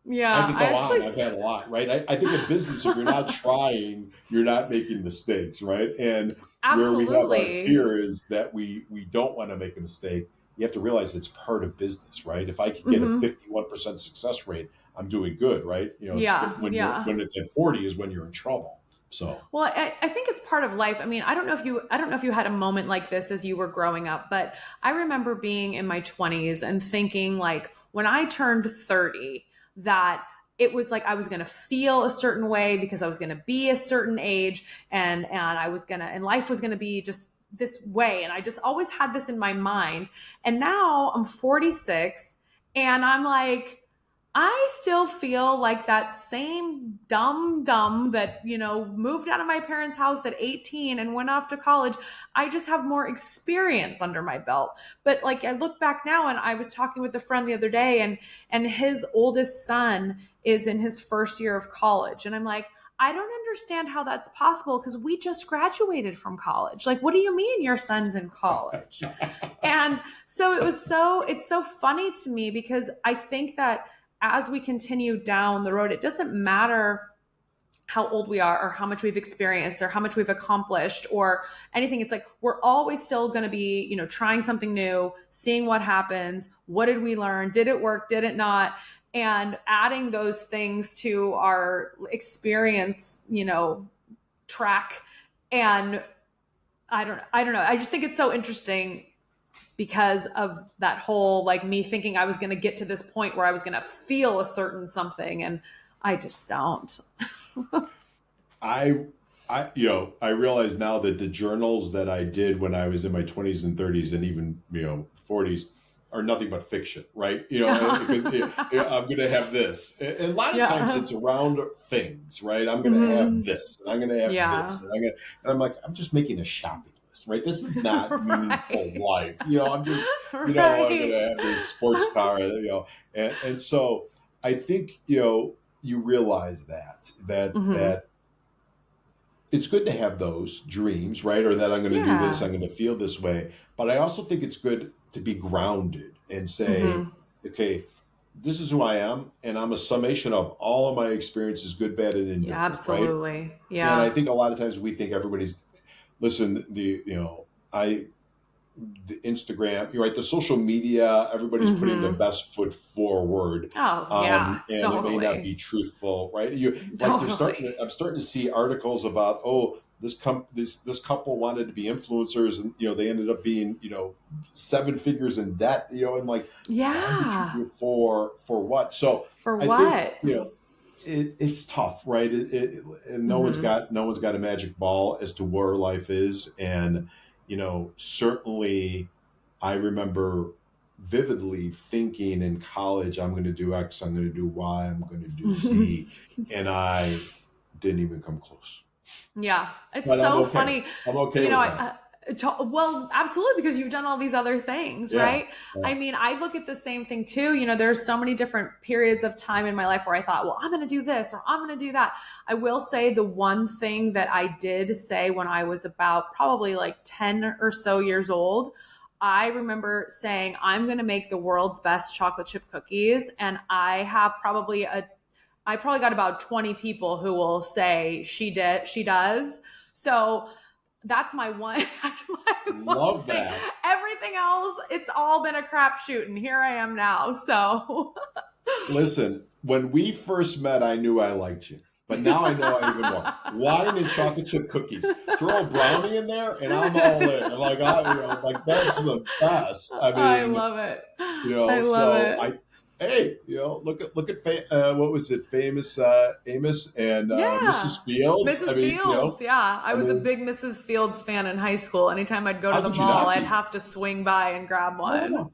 Yeah.
I could go on. I've had a lot, right? I think in business, if you're not trying, you're not making mistakes, right? And where we have our fear is that we don't want to make a mistake. You have to realize it's part of business, right? If I can get a 51% success rate, I'm doing good, right? When it's at 40 is when you're in trouble. So,
well, I think it's part of life. I mean, I don't know if you had a moment like this as you were growing up, but I remember being in my 20s and thinking, like, when I turned 30, that it was like I was going to feel a certain way because I was going to be a certain age, and life was going to be just this way. And I just always had this in my mind. And now I'm 46, and I'm like, I still feel like that same dumb that, moved out of my parents' house at 18 and went off to college. I just have more experience under my belt. But like, I look back now, and I was talking with a friend the other day, and his oldest son is in his first year of college. And I'm like, I don't understand how that's possible because we just graduated from college. Like, what do you mean your son's in college? And so it's so funny to me because I think that as we continue down the road, it doesn't matter how old we are or how much we've experienced or how much we've accomplished or anything. It's like, we're always still going to be, you know, trying something new, seeing what happens. What did we learn? Did it work? Did it not? And adding those things to our experience, you know, track. And I don't know. I just think it's so interesting because of that whole, like, me thinking I was going to get to this point where I was going to feel a certain something. And I just don't.
I I realize now that the journals that I did when I was in my 20s and 30s and even, 40s are nothing but fiction, right? Because I'm going to have this. And a lot of times it's around things, right? I'm going to have this and I'm going to have this. And I'm like, I'm just making a shopping list, right? This is not meaningful life. I'm just, I'm going to have this sports car, and so I think, you realize that it's good to have those dreams, right? Or that I'm going to do this, I'm going to feel this way. But I also think it's good to be grounded and say, okay, this is who I am, and I'm a summation of all of my experiences, good, bad, and indifferent.
Absolutely.
Right?
Yeah.
And I think a lot of times we think everybody's, listen, the Instagram, right? The social media, everybody's putting their best foot forward.
And
totally. It may not be truthful, right? I'm starting to see articles about, this couple wanted to be influencers, and they ended up being 7 figures in debt, and like, for what? So
for
I
what?
think, it's tough, right? And no one's got a magic ball as to where life is, and certainly I remember vividly thinking in college, I'm going to do X, I'm going to do Y, I'm going to do Z, and I didn't even come close.
Yeah, it's so funny.
I'm okay with that.
Well, absolutely, because you've done all these other things, right? Yeah. I mean, I look at the same thing too. There's so many different periods of time in my life where I thought, well, I'm going to do this or I'm going to do that. I will say the one thing that I did say when I was about probably like 10 or so years old, I remember saying, I'm going to make the world's best chocolate chip cookies. And I probably got about 20 people who will say she does. So that's my one.
Love
thing.
That.
Everything else, it's all been a crapshoot, and here I am now. So,
listen, when we first met, I knew I liked you, but now I know I even more. Wine and chocolate chip cookies. Throw a brownie in there, and I'm all in. I'm like, like that's the best. I mean,
I love it. I love it.
Hey, look at what was it? Famous Amos and Mrs. Fields.
Mrs. Fields, I was a big Mrs. Fields fan in high school. Anytime I'd go to the mall, I'd have to swing by and grab one.
Oh.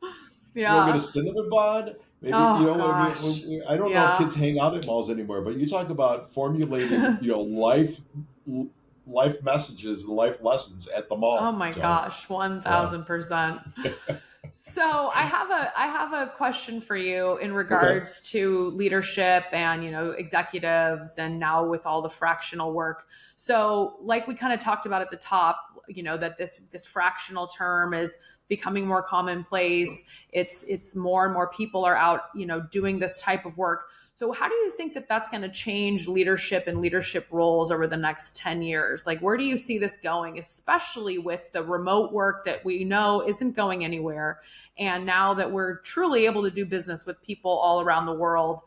Yeah. Get a cinnamon bun. Maybe I don't know if kids hang out at malls anymore, but you talk about formulating life messages and life lessons at the mall.
Oh my gosh, 1,000%. So I have a question for you in regards to leadership and, executives, and now with all the fractional work. So like we kind of talked about at the top, that this fractional term is becoming more commonplace. It's more and more people are out, doing this type of work. So how do you think that that's going to change leadership and leadership roles over the next 10 years? Like, where do you see this going, especially with the remote work that we know isn't going anywhere? And now that we're truly able to do business with people all around the world,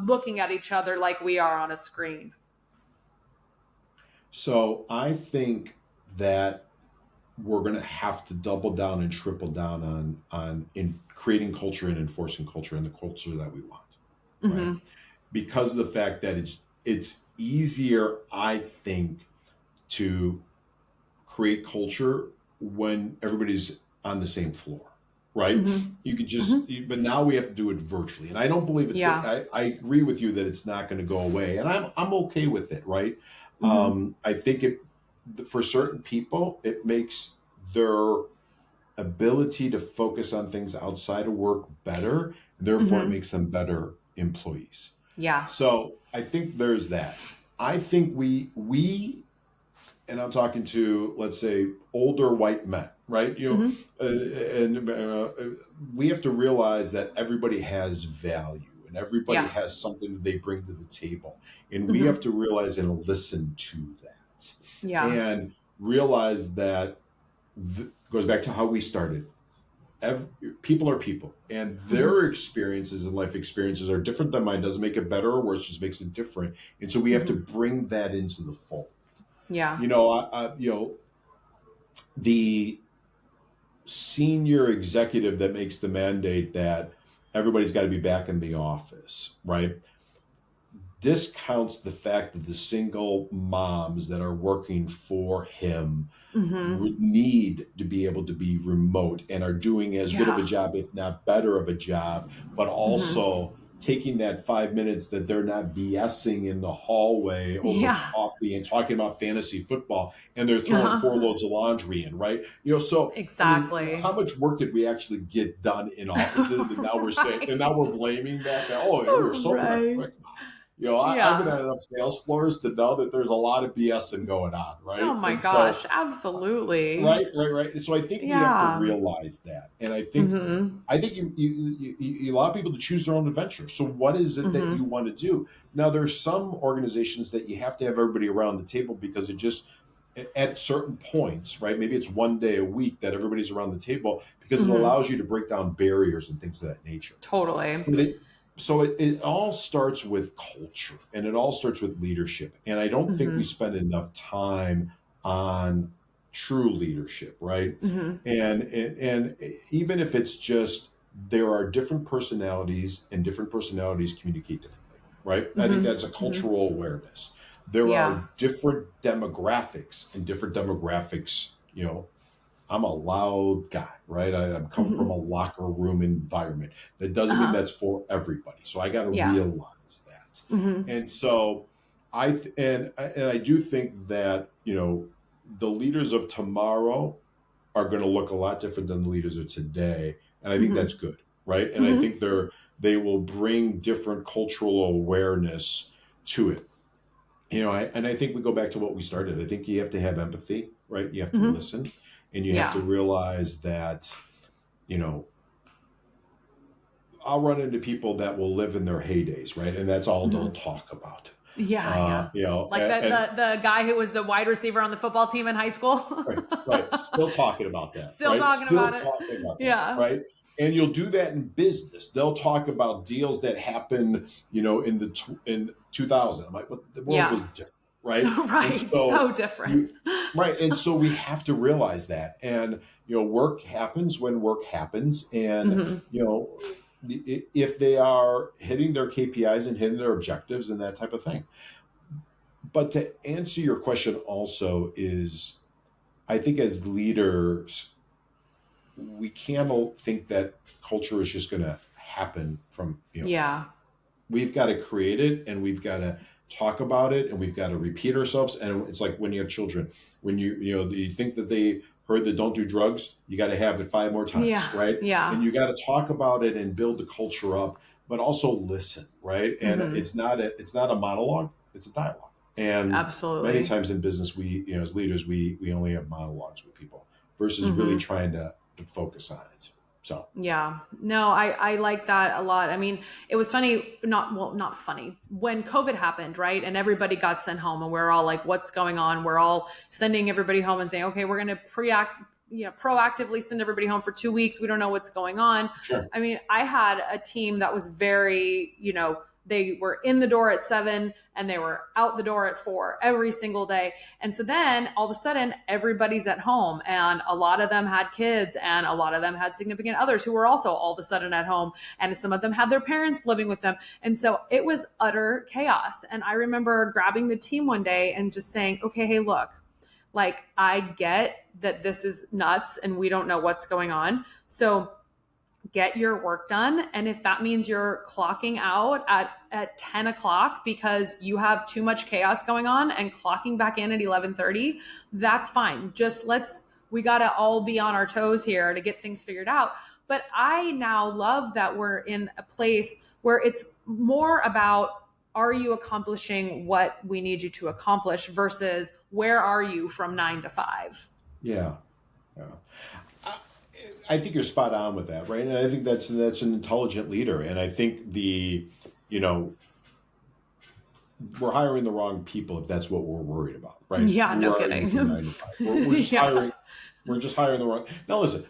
looking at each other like we are on a screen.
So I think that we're going to have to double down and triple down on in creating culture and enforcing culture and the culture that we want. Right? Because of the fact that it's easier, I think, to create culture when everybody's on the same floor, right? You could just, but now we have to do it virtually, and I don't believe it's. I agree with you that it's not going to go away, and I'm okay with it, right? I think for certain people, it makes their ability to focus on things outside of work better, and therefore it makes them better employees. Yeah. So I think there's that. I think we and I'm talking to, let's say, older white men, right? And we have to realize that everybody has value and everybody
Yeah.
has something that they bring to the table. And we have
Mm-hmm.
to realize and listen to that
Yeah.
and realize that goes back to how we started. People are people, and
Mm-hmm.
their experiences and life experiences are different than mine. Doesn't make it better or worse, just makes it different. And so we have to
Mm-hmm.
bring that into the fold.
Yeah.
The senior executive that makes the mandate that everybody's got to be back in the office, right? Discounts the fact that the single moms that are working for him
Mm-hmm.
would need to be able to be remote and are doing as good of a
Yeah.
job, if not better of a job, but
Mm-hmm.
also taking that 5 minutes that they're not BSing in the hallway over
Yeah.
coffee and talking about fantasy football and they're throwing
Uh-huh.
4 loads of laundry in, right? So I mean, how
Exactly.
much work did we actually get done in offices? And now we're saying, and now we're
Right.
blaming that. Oh, we were so
Right.
productive. I've been
Yeah.
on enough sales floors to know that there's a lot of BSing going on,
Oh
right?
my
And so
gosh. Absolutely.
right. And so I think we have to
Yeah.
realize that, and
Mm-hmm.
I think you allow people to choose their own adventure. So what is it that
Mm-hmm.
you want to do? Now, there's some organizations that you have to have everybody around the table because it just at certain points, right? Maybe it's one day a week that everybody's around the table because it
Mm-hmm.
allows you to break down barriers and things of that nature.
Totally.
But it all starts with culture and it all starts with leadership. And I don't think we
Mm-hmm.
spend enough time on true leadership, right?
Mm-hmm.
And even if it's just there are different personalities and different personalities communicate differently, right? I think
Mm-hmm.
that's a
Mm-hmm.
cultural awareness. There
Yeah.
are different demographics and different demographics, I'm a loud guy, right? I'm come from
Mm-hmm.
a locker room environment. That doesn't mean
Uh-huh.
that's for everybody. So I got to
Yeah.
realize that.
Mm-hmm.
And so and I do think that the leaders of tomorrow are going to look a lot different than the leaders of today, and I think
Mm-hmm.
that's good, right? And I
Mm-hmm.
think they will bring different cultural awareness to it. And I think we go back to what we started. I think you have to have empathy, right? You have to
Mm-hmm.
listen and you have to
Yeah.
realize that, you know, I'll run into people that will live in their heydays, right? And that's all they'll
Mm-hmm.
talk about.
Yeah. Yeah. Like
And
the guy who was the wide receiver on the football team in high school.
right. Still talking about that,
Still
right?
talking
Still
about it.
talking about that,
Yeah.
right? And you'll do that in business. They'll talk about deals that happen, in 2000. I'm like, well, the world was
Yeah.
different, right? And
Right.
so
So different.
you, right, and so we have to realize that. And work happens when work happens, and
Mm-hmm.
if they are hitting their KPIs and hitting their objectives and that type of thing. But to answer your question also is I think as leaders, we can't think that culture is just going to happen from,
Yeah.
we've got to create it and we've got to talk about it and we've got to repeat ourselves. And it's like when you have children, when you think that they heard that don't do drugs, you got to have it 5 more times,
Yeah.
right?
Yeah.
And you got to talk about it and build the culture up, but also listen, right? And
Mm-hmm.
it's not a monologue, it's a dialogue. And many
Absolutely.
times in business, we, as leaders, we only have monologues with people versus really
Mm-hmm.
trying to focus on it. So,
Yeah. No, I like that a lot. I mean, it was funny, not funny. When COVID happened, right? And everybody got sent home and we're all like, what's going on? We're all sending everybody home and saying, okay, we're going to proactively send everybody home for 2 weeks. We don't know what's going on.
sure.
I mean, I had a team that was very, they were in the door at 7 and they were out the door at 4 every single day. And so then all of a sudden everybody's at home and a lot of them had kids and a lot of them had significant others who were also all of a sudden at home. And some of them had their parents living with them. And so it was utter chaos. And I remember grabbing the team one day and just saying, okay, hey, look, like I get that this is nuts and we don't know what's going on. So get your work done. And if that means you're clocking out at 10 o'clock because you have too much chaos going on and clocking back in at 11:30, that's fine. We got to all be on our toes here to get things figured out. But I now love that we're in a place where it's more about are you accomplishing what we need you to accomplish versus where are you from 9 to 5?
Yeah. Yeah. I think you're spot on with that, right? And I think that's an intelligent leader. And I think we're hiring the wrong people if that's what we're worried about, right?
Yeah,
Who
no
are
kidding.
you from 9 to 5? We're just
Yeah.
we're just hiring the wrong. Now listen,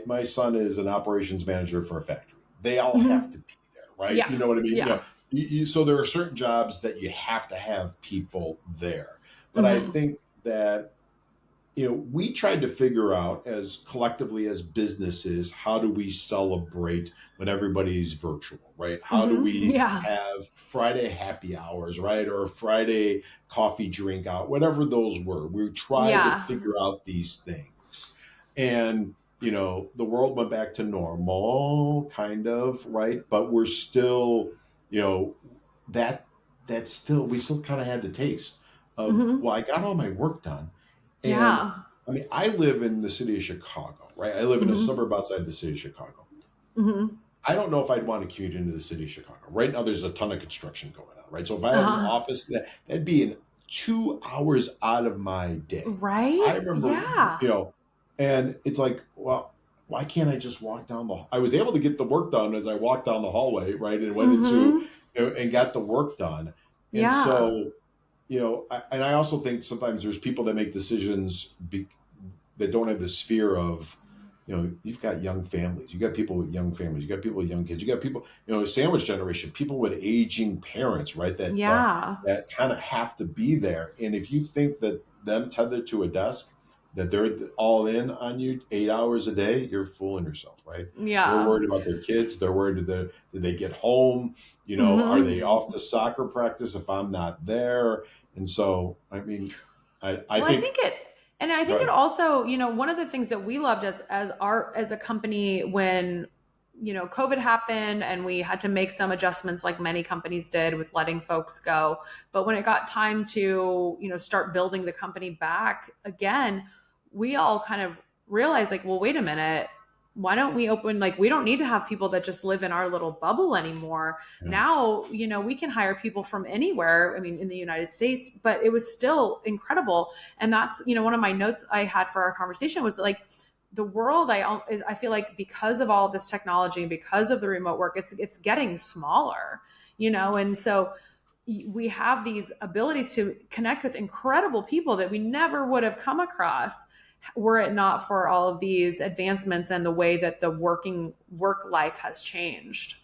my son is an operations manager for a factory. They all have to be there, right?
Yeah.
You know what I mean?
Yeah.
So there are certain jobs that you have to have people there. But I think that we tried to figure out as collectively as businesses, how do we celebrate when everybody's virtual, right? How do we have Friday happy hours, right? Or Friday coffee drink out, whatever those were. We tried to figure out these things. And, the world went back to normal, kind of, right? But we're still, that's still, we still kind of had the taste of, well, I got all my work done. And I mean, I live in the city of Chicago, right? I live in a suburb outside the city of Chicago. I don't know if I'd want to commute into the city of Chicago. Right now, there's a ton of construction going on, right? So if I had an office, that'd be 2 hours out of my day.
Right?
I remember, and it's like, well, why can't I just walk down I was able to get the work done as I walked down the hallway, right? And went into, and got the work done. And so, and I also think sometimes there's people that make decisions that don't have the sphere of, you've got young families, you got people with young families, you got people with young kids, you got people, sandwich generation, people with aging parents, right? That kind of have to be there. And if you think that them tethered to a desk, that they're all in on you 8 hours a day, you're fooling yourself, right?
Yeah.
They're worried about their kids. They're worried did they get home? Are they off to soccer practice if I'm not there? And so, I mean, I think
it also, one of the things that we loved as a company when, COVID happened and we had to make some adjustments like many companies did with letting folks go. But when it got time to, start building the company back again, we all kind of realized like, well, wait a minute. Why don't we open, we don't need to have people that just live in our little bubble anymore. Yeah. Now, we can hire people from anywhere. I mean, in the United States, but it was still incredible. And that's, one of my notes I had for our conversation was that, the world, I feel like because of all of this technology and because of the remote work, it's getting smaller, and so we have these abilities to connect with incredible people that we never would have come across were it not for all of these advancements and the way that the work life has changed.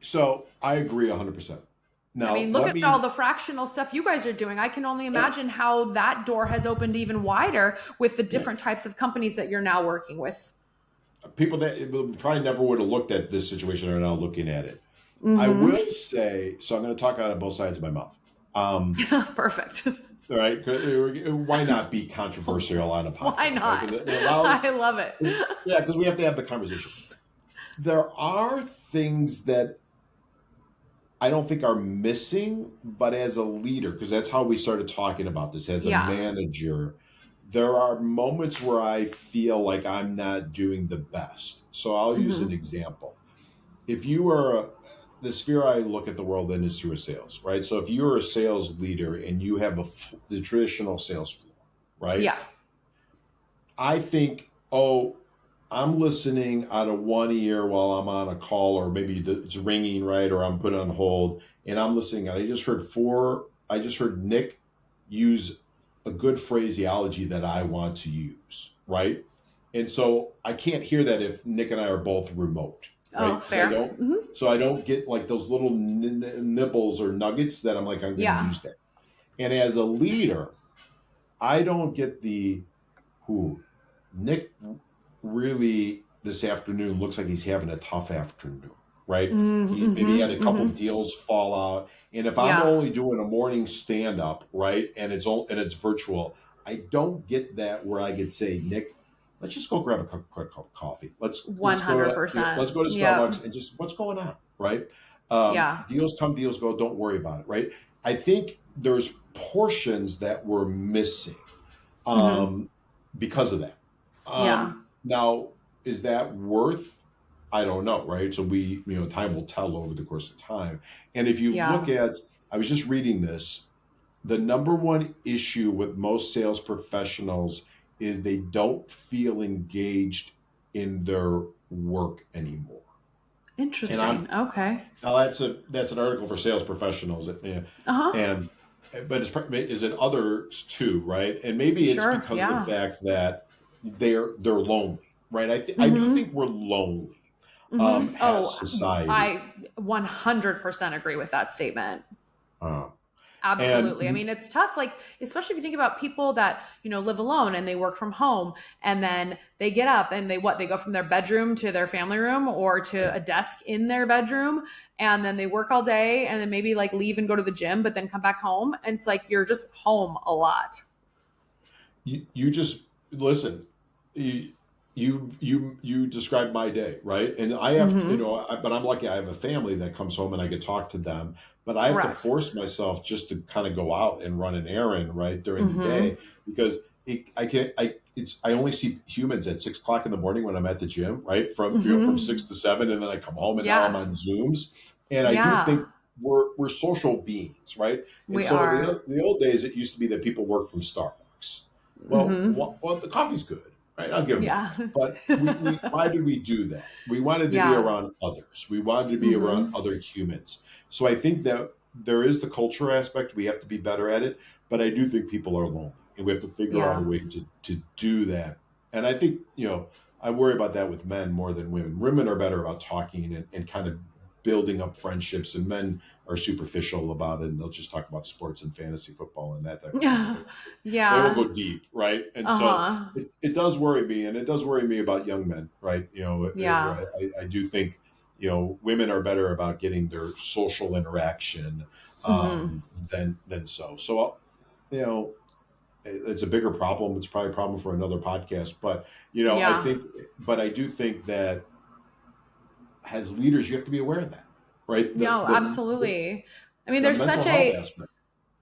So I agree 100%. Now,
look at all the fractional stuff you guys are doing. I can only imagine how that door has opened even wider with the different types of companies that you're now working with. People
that probably never would have looked at this situation are now looking at it. I will say, so I'm going to talk out of both sides of my mouth.
Perfect.
All right. Why not be controversial on a podcast?
Why not? Right? I love it.
Yeah, because we have to have the conversation. There are things that I don't think are missing, but as a leader, because that's how we started talking about this, as a manager, there are moments where I feel like I'm not doing the best. So I'll use an example. If you are the sphere I look at the world in is through a sales, right? So if you're a sales leader and you have the traditional sales floor, right?
Yeah.
I think, I'm listening out of one ear while I'm on a call, or maybe it's ringing, right? Or I'm put on hold and I'm listening. I just heard Nick use a good phraseology that I want to use, right? And so I can't hear that if Nick and I are both remote. Right?
Oh, fair.
So I don't get those little nibbles or nuggets that I'm going to use that. And as a leader, I don't get Nick really this afternoon looks like he's having a tough afternoon, right? Maybe he had a couple deals fall out. And if I'm only doing a morning stand up, right, and it's virtual, I don't get that where I could say, Nick, let's just go grab a quick cup of coffee. Let's
100%.
Let's go to Starbucks and just what's going on, right? Deals come, deals go. Don't worry about it, right? I think there's portions that we're missing because of that. Now, is that worth I don't know, right? So time will tell over the course of time. And if you
Yeah.
look at, I was just reading this, the number one issue with most sales professionals is they don't feel engaged in their work anymore. And
Interesting. Okay.
now that's an article for sales professionals,
Uh-huh.
and but is it others too, right? And maybe it's
Sure.
because of the
Yeah.
fact that they're lonely, right? I do
Mm-hmm.
think we're lonely
Mm-hmm.
as
Oh,
society,
I 100% agree with that statement.
uh,
Absolutely. I
and
mean, it's tough, like, especially if you think about people that, live alone and they work from home and then they get up and they go from their bedroom to their family room or to a desk in their bedroom. And then they work all day and then maybe like leave and go to the gym, but then come back home. And it's like, you're just home a lot.
you just listen. You described my day, right? And I have to,
Mm-hmm.
but I'm lucky. I have a family that comes home and I can talk to them. But I have to
Correct.
force myself just to kind of go out and run an errand, right, during the
Mm-hmm.
day because I can't. I only see humans at 6 o'clock in the morning when I'm at the gym, right? From
Mm-hmm.
6 to 7, and then I come home and now I'm
Yeah.
on Zooms, and I do
Yeah.
think we're social beings, right? And
We
so
are.
the old days, it used to be that people work from Starbucks.
Mm-hmm.
Well, the coffee's good, right? I'll give them that.
Yeah.
But why did we do that? We wanted to be
Yeah.
around others. We wanted to be around
Mm-hmm.
other humans. So I think that there is the culture aspect. We have to be better at it. But I do think people are lonely, and we have to figure out a
Yeah.
way to do that. And I think, I worry about that with men more than women. Women are better about talking and kind of building up friendships, and men are superficial about it, and they'll just talk about sports and fantasy football and that type of thing. But they won't
Yeah.
go deep, right? And so
Uh-huh.
it does worry me, and it does worry me about young men, right?
Yeah.
I do think women are better about getting their social interaction
Mm-hmm.
than so you know it's a bigger problem. It's probably a problem for another podcast, but I
Yeah.
think, but I do think that as leaders, you have to be aware of that, right?
No, absolutely. I mean,
The mental health aspect.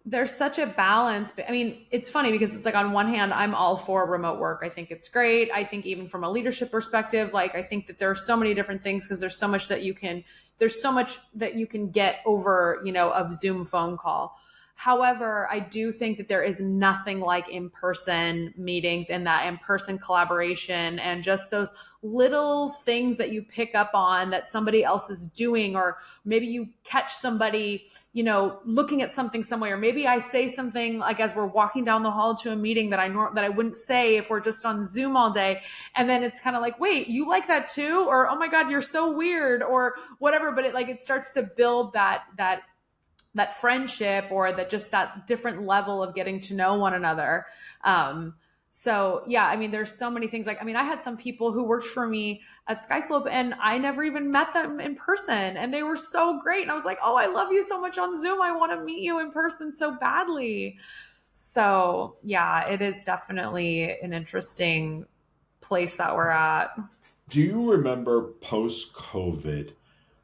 there's such a balance. I mean, it's funny because it's like on one hand, I'm all for remote work. I think it's great. I think even from a leadership perspective, like I think that there are so many different things because there's so much that you can get over, a Zoom phone call. However, I do think that there is nothing like in-person meetings and that in-person collaboration and just those little things that you pick up on that somebody else is doing, or maybe you catch somebody looking at something somewhere. Or maybe I say something like as we're walking down the hall to a meeting that I wouldn't say if we're just on Zoom all day. And then it's kind of like, wait, you like that too? Or, oh my God, you're so weird or whatever. But it starts to build that friendship or that different level of getting to know one another. So yeah, I mean, there's so many things. Like, I mean, I had some people who worked for me at Skyslope and I never even met them in person and they were so great. And I was like, oh, I love you so much on Zoom. I want to meet you in person so badly. So yeah, it is definitely an interesting place that we're at.
Do you remember post COVID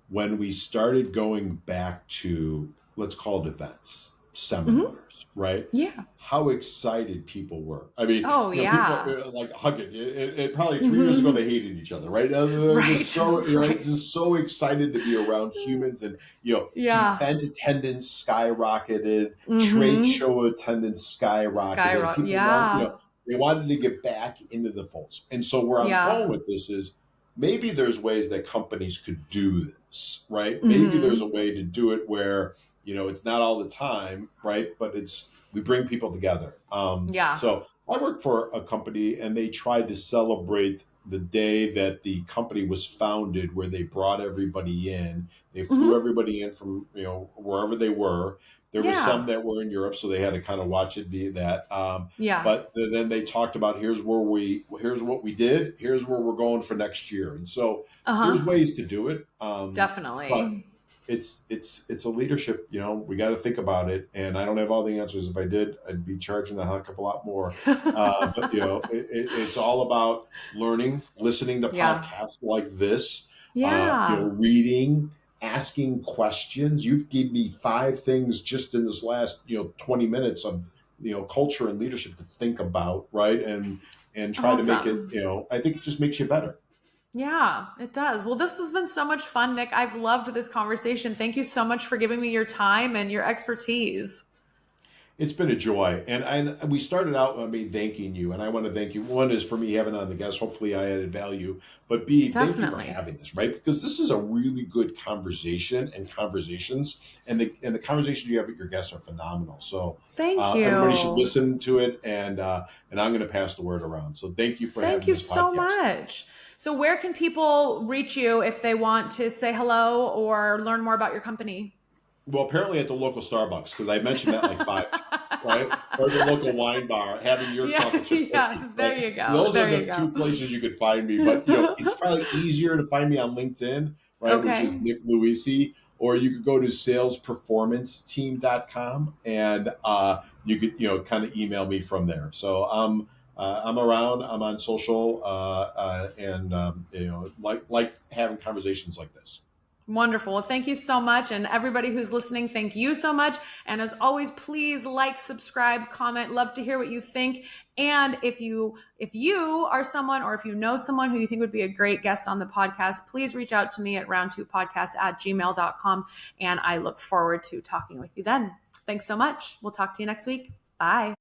when we started going back to, let's call it events,
Mm-hmm.
seminars, right?
Yeah.
How excited people were. I mean,
Oh
people
yeah.
like hugging. Probably 3 years ago,
Mm-hmm.
they hated each other, right? They're
Right.
just so,
Right.
just so excited to be around humans, and
Yeah.
event attendance skyrocketed, trade
Mm-hmm.
show attendance skyrocketed.
Skyrocket.
People want,
Yeah.
they wanted to get back into the folds. And so where I'm
Yeah.
going with this is maybe there's ways that companies could do this, right? Maybe there's
Mm-hmm.
a way to do it where it's not all the time, right? But we bring people together.
Yeah.
So I worked for a company, and they tried to celebrate the day that the company was founded, where they brought everybody in. They flew
Mm-hmm.
everybody in from wherever they were. There was some
Yeah.
that were in Europe, so they had to kind of watch it be that.
Yeah.
But then they talked about here's what we did, here's where we're going for next year, and so there's
Uh-huh.
ways to do it. But
Definitely.
it's a leadership. We got to think about it, and I don't have all the answers. If I did, I'd be charging a heck of a lot more. But it's all about learning, listening to
Yeah.
podcasts like this,
Yeah.
reading, asking questions. You've given me 5 things just in this last 20 minutes of culture and leadership to think about, right? And try to make it.
Awesome.
I think it just makes you better.
Yeah, it does. Well, this has been so much fun, Nick. I've loved this conversation. Thank you so much for giving me your time and your expertise.
It's been a joy. And we started out, thanking you. And I want to thank you. One is for me having on the guest. Hopefully I added value. But B, thank you for
Definitely.
having this, right? Because this is a really good conversation and conversations. And the conversations you have with your guests are phenomenal. So
Thank
everybody should
you.
listen to it. And I'm going to pass the word around. So thank you for
Thank
having
you
this
so
podcast.
much. So, where can people reach you if they want to say hello or learn more about your company?
Well, apparently at the local Starbucks, because I mentioned that like 5 times, right? Or the local wine bar, having your
Yeah,
chocolate chip
yeah.
cookies,
There
right?
you
So
go.
those are
There you
the
go.
two places you could find me. But it's probably easier to find me on LinkedIn, right? Which is
Okay.
Nick Loise, or you could go to salesperformanceteam.com and you could kind of email me from there. So I'm around. I'm on social, and like having conversations like this.
Wonderful. Well, thank you so much. And everybody who's listening, thank you so much. And as always, please like, subscribe, comment. Love to hear what you think. And if you are someone or if you know someone who you think would be a great guest on the podcast, please reach out to me at round2podcast@gmail.com. And I look forward to talking with you then. Thanks so much. We'll talk to you next week. Bye.